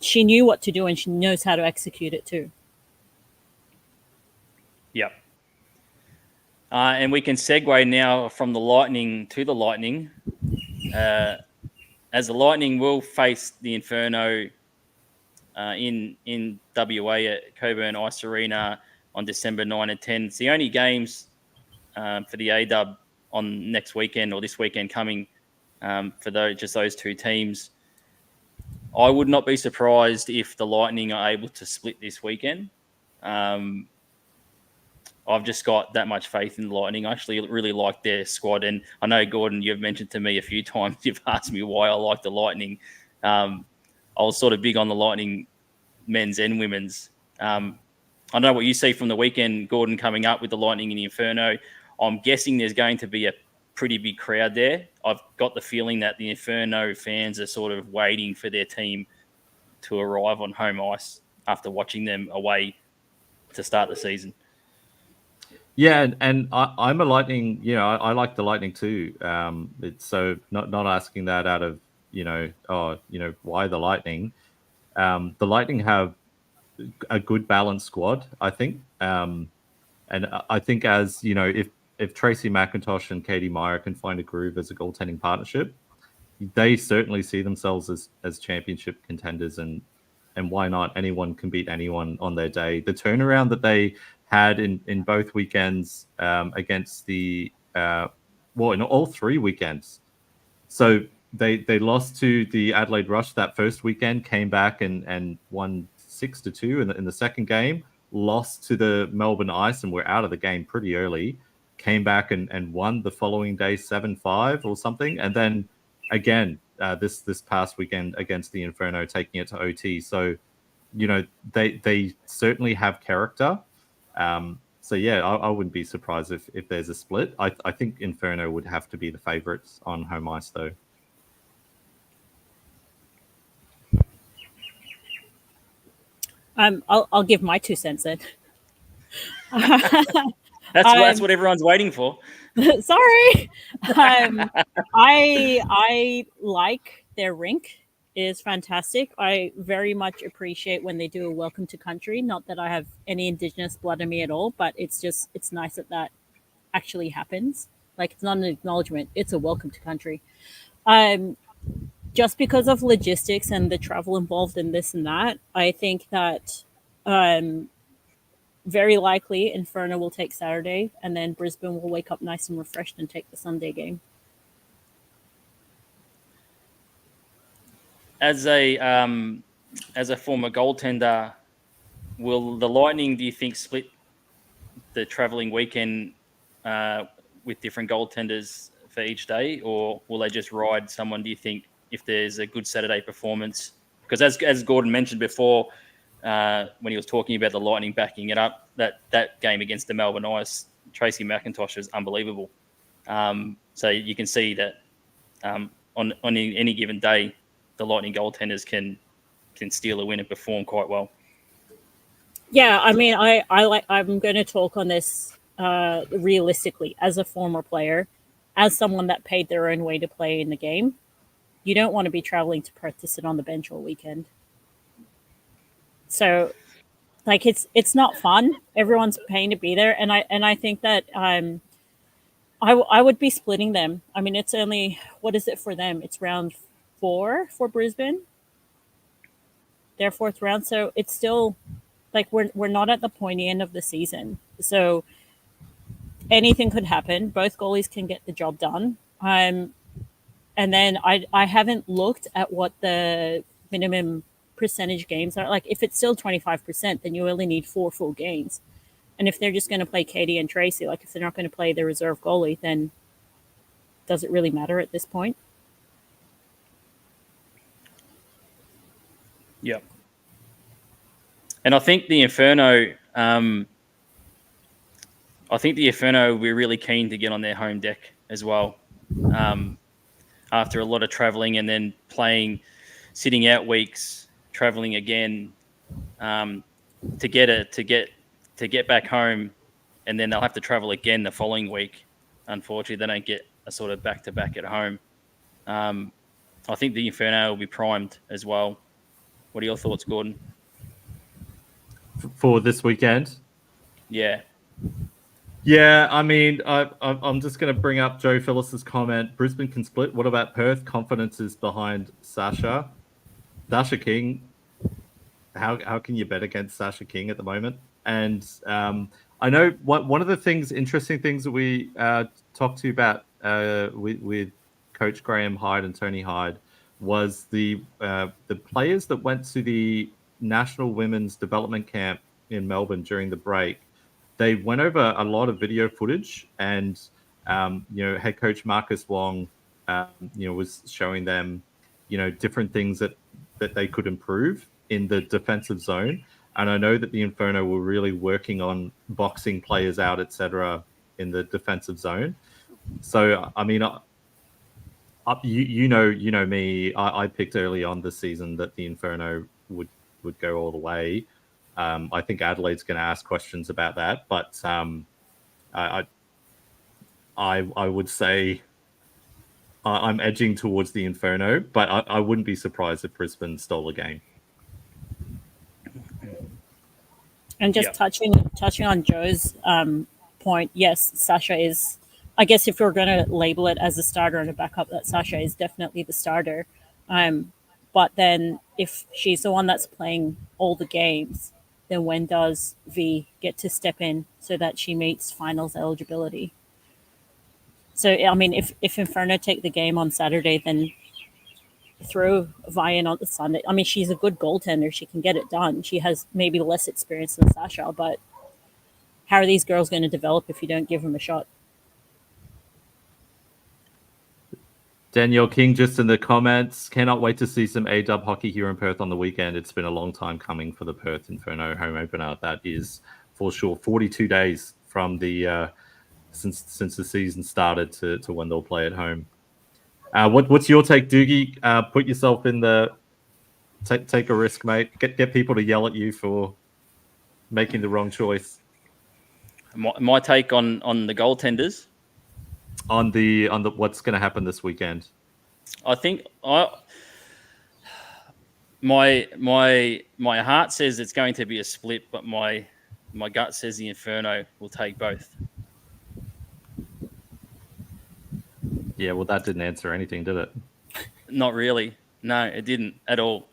she knew what to do and she knows how to execute it too. Yep. And we can segue now from the Lightning to the Lightning, as the Lightning will face the Inferno in WA at Coburn Ice Arena on December 9 and 10. It's the only games for the AW on next weekend or this weekend coming for those two teams. I would not be surprised if the Lightning are able to split this weekend. I've just got that much faith in the Lightning. I actually really like their squad. And I know, Gordon, you've mentioned to me a few times, you've asked me why I like the Lightning. I was sort of big on the Lightning men's and women's. I don't know what you see from the weekend, Gordon, coming up with the Lightning and the Inferno. I'm guessing there's going to be a pretty big crowd there. I've got the feeling that the Inferno fans are sort of waiting for their team to arrive on home ice after watching them away to start the season. Yeah, and I'm a Lightning. I like the Lightning too. It's so not asking that out of why the Lightning. The Lightning have a good balanced squad, I think. And I think, as if if Tracy McIntosh and Katie Meyer can find a groove as a goaltending partnership, they certainly see themselves as championship contenders, and why not? Anyone can beat anyone on their day. The turnaround that they had in both weekends against the in all 3 weekends. So they lost to the Adelaide Rush that first weekend, came back and won 6-2 in the second game, lost to the Melbourne Ice and were out of the game pretty early, came back and won the following day 7-5 or something, and then again this past weekend against the Inferno, taking it to OT. So they certainly have character. So yeah, I wouldn't be surprised if there's a split. I think Inferno would have to be the favorites on home ice though. I'll give my 2 cents then. That's what everyone's waiting for. Sorry. I like their rink. It is fantastic. I very much appreciate when they do a welcome to country. Not that I have any Indigenous blood in me at all, but it's nice that actually happens. Like, it's not an acknowledgement, it's a welcome to country. Just because of logistics and the travel involved in this and that, I think that very likely Inferno will take Saturday, and then Brisbane will wake up nice and refreshed and take the Sunday game. As a former goaltender, will the Lightning, do you think, split the travelling weekend with different goaltenders for each day, or will they just ride someone, do you think, if there's a good Saturday performance? Because as Gordon mentioned before, when he was talking about the Lightning backing it up, that game against the Melbourne Ice, Tracy McIntosh is unbelievable. So you can see that on any given day, the Lightning goaltenders can steal a win and perform quite well. Yeah, I mean, I'm going to talk on this realistically as a former player, as someone that paid their own way to play in the game. You don't want to be traveling to Perth to sit on the bench all weekend. So, like, it's not fun. Everyone's paying to be there, and I think that I would be splitting them. I mean, it's only, what is it for them? It's round 4 for Brisbane, their 4th round. So it's still like we're not at the pointy end of the season. So anything could happen. Both goalies can get the job done. And then I haven't looked at what the minimum percentage games are. Like, if it's still 25%, then you only need 4 full games. And if they're just going to play Katie and Tracy, like if they're not going to play the reserve goalie, then does it really matter at this point? Yeah. And I think the Inferno, we're really keen to get on their home deck as well. After a lot of traveling and then sitting out weeks, traveling again, to get back home, and then they'll have to travel again the following week. Unfortunately, they don't get a sort of back-to-back at home. I think the Inferno will be primed as well. What are your thoughts, Gordon? For this weekend? Yeah. Yeah, I mean, I'm just going to bring up Joe Phyllis's comment. Brisbane can split. What about Perth? Confidence is behind Sasha. Sasha King. How can you bet against Sasha King at the moment? And I know one of the interesting things that we talked to about with Coach Graham Hyde and Tony Hyde was the players that went to the National Women's Development Camp in Melbourne during the break. They went over a lot of video footage, and head coach Marcus Wong, was showing them, different things that they could improve in the defensive zone. And I know that the Inferno were really working on boxing players out, etc., in the defensive zone. So, I mean, you know me. I picked early on this season that the Inferno would go all the way. I think Adelaide's going to ask questions about that, but I would say I'm edging towards the Inferno, but I wouldn't be surprised if Brisbane stole a game. And just touching on Joe's point, yes, Sasha is. I guess if we're going to label it as a starter and a backup, that Sasha is definitely the starter. But then if she's the one that's playing all the games, then when does V get to step in so that she meets finals eligibility? So, I mean, if Inferno take the game on Saturday, then throw Vi in on the Sunday. I mean, she's a good goaltender. She can get it done. She has maybe less experience than Sasha, but how are these girls going to develop if you don't give them a shot? Danielle King just in the comments, cannot wait to see some A-Dub hockey here in Perth on the weekend. It's been a long time coming for the Perth Inferno home opener. That is for sure 42 days from the since the season started to when they'll play at home. What's your take, Doogie? Put yourself in the take a risk, mate. Get people to yell at you for making the wrong choice. My take on the goaltenders. On the what's going to happen this weekend. I think my heart says it's going to be a split, but my gut says the Inferno will take both. Yeah, well, that didn't answer anything, did it? Not really. No, it didn't at all.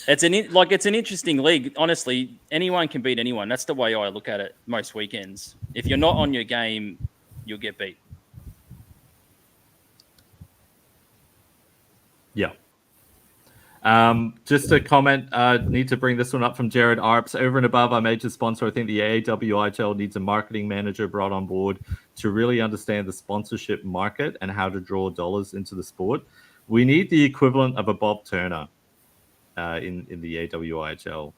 It's an interesting league. Honestly, anyone can beat anyone. That's the way I look at it most weekends. If you're not on your game, you'll get beat. Yeah. Just a comment, need to bring this one up from Jared Arps. Over and above our major sponsor, I think the AWIHL needs a marketing manager brought on board to really understand the sponsorship market and how to draw dollars into the sport. We need the equivalent of a Bob Turner in the AWIHL.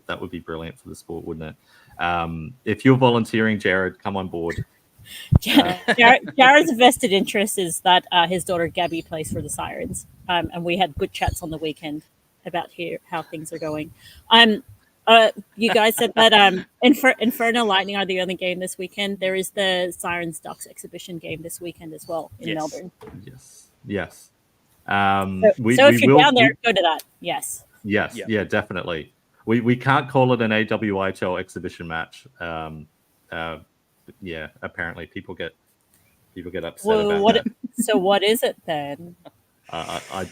That would be brilliant for the sport, wouldn't it? If you're volunteering, Jared, come on board. Jared's vested interest is that his daughter Gabby plays for the Sirens, and we had good chats on the weekend about how things are going. You guys said that Inferno Lightning are the only game this weekend. There is the Sirens Ducks exhibition game this weekend as well in Melbourne. Yes. So if you're down there, go to that. Yes. Yeah, definitely. We can't call it an AWIHL exhibition match. Yeah, apparently people get upset about that. So what is it then? I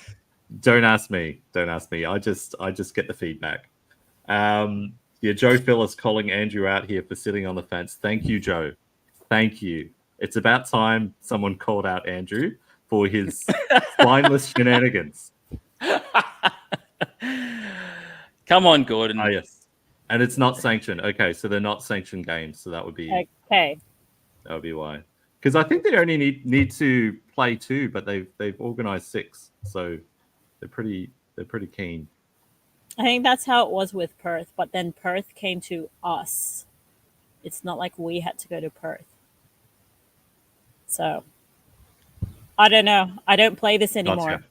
don't ask me. I just get the feedback. Joe Phillis calling Andrew out here for sitting on the fence. Thank you, Joe. Thank you. It's about time someone called out Andrew for his spineless shenanigans. Come on, Gordon. Oh, yes. And it's not sanctioned. Okay, so they're not sanctioned games. So that would be okay. That would be why. Because I think they only need to play 2, but they've organized 6, so they're pretty keen. I think that's how it was with Perth, but then Perth came to us. It's not like we had to go to Perth. So I don't know. I don't play this anymore.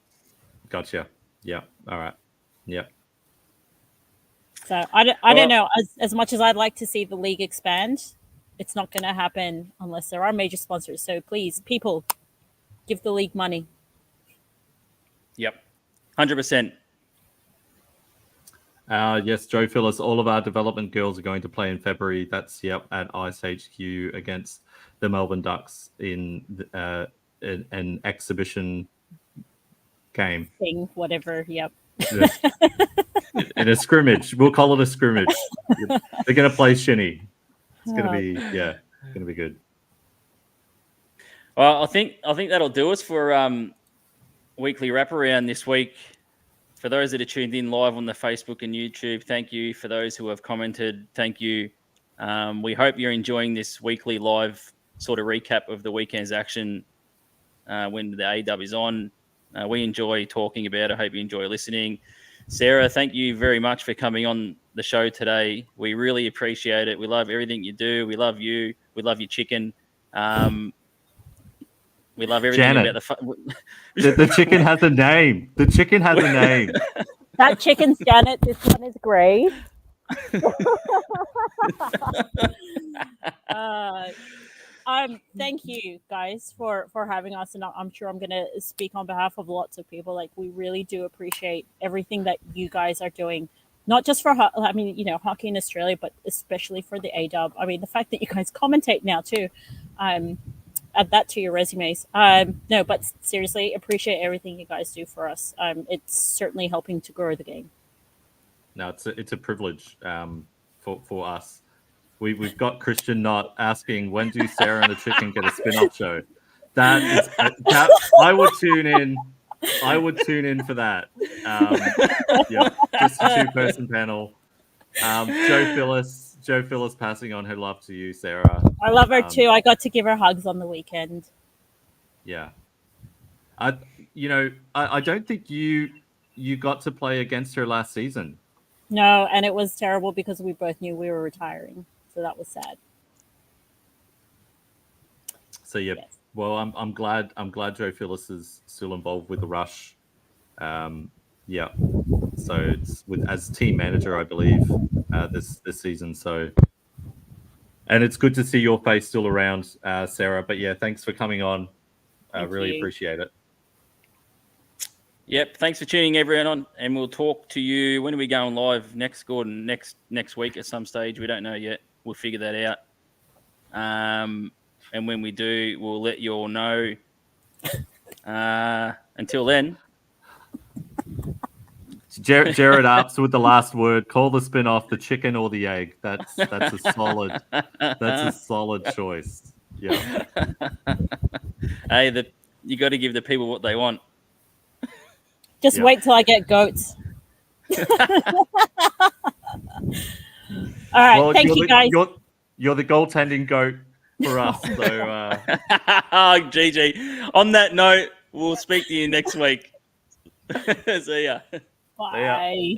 Gotcha. Yeah. All right. Yeah. So I don't know. As much as I'd like to see the league expand, it's not going to happen unless there are major sponsors. So please, people, give the league money. Yep, 100%. Yes, Joe Phillis. All of our development girls are going to play in February. That's at Ice HQ against the Melbourne Ducks in an exhibition game. Thing, whatever. Yep. In a scrimmage, we'll call it a scrimmage. They're going to play shinny. It's going to be good. Well, I think that'll do us for weekly wraparound this week. For those that are tuned in live on the Facebook and YouTube, thank you. For those who have commented, thank you. We hope you're enjoying this weekly live sort of recap of the weekend's action when the A-Dub is on. We enjoy talking about it. I hope you enjoy listening. Sarah, thank you very much for coming on the show today. We really appreciate it. We love everything you do. We love you. We love your chicken. We love everything Janet, about the chicken has a name. The chicken has a name. That chicken's Janet. This one is Gray. Thank you guys for having us, and I'm sure I'm going to speak on behalf of lots of people. Like, we really do appreciate everything that you guys are doing not just for hockey in Australia, but especially for the AWIHL. I mean, the fact that you guys commentate now too, add that to your resumes. No, but seriously, appreciate everything you guys do for us. It's certainly helping to grow the game. No, it's a privilege for us. We've got Christian not asking, when do Sarah and the Chicken get a spin-off show? That I would tune in. I would tune in for that. Yeah, just a 2-person panel. Joe Phyllis passing on her love to you, Sarah. I love her too. I got to give her hugs on the weekend. Yeah. I don't think you got to play against her last season. No, and it was terrible because we both knew we were retiring. So that was sad. So yeah, Yes. well, I'm glad Joe Phyllis is still involved with the Rush. Yeah, so it's as team manager, I believe, this season. So, and it's good to see your face still around, Sarah. But yeah, thanks for coming on. I really appreciate it. Yep. Thanks for tuning everyone on, and we'll talk to you. When are we going live next, Gordon? Next week at some stage. We don't know yet. We'll figure that out. And when we do, we'll let you all know. Until then. Jared Arps with the last word. Call the spin-off the chicken or the egg. That's a solid choice. Yeah. Hey, you got to give the people what they want. Just wait till I get goats. All right, Well, thank you guys. You're the goaltending goat for us. So, oh, GG. On that note, we'll speak to you next week. See ya. Bye.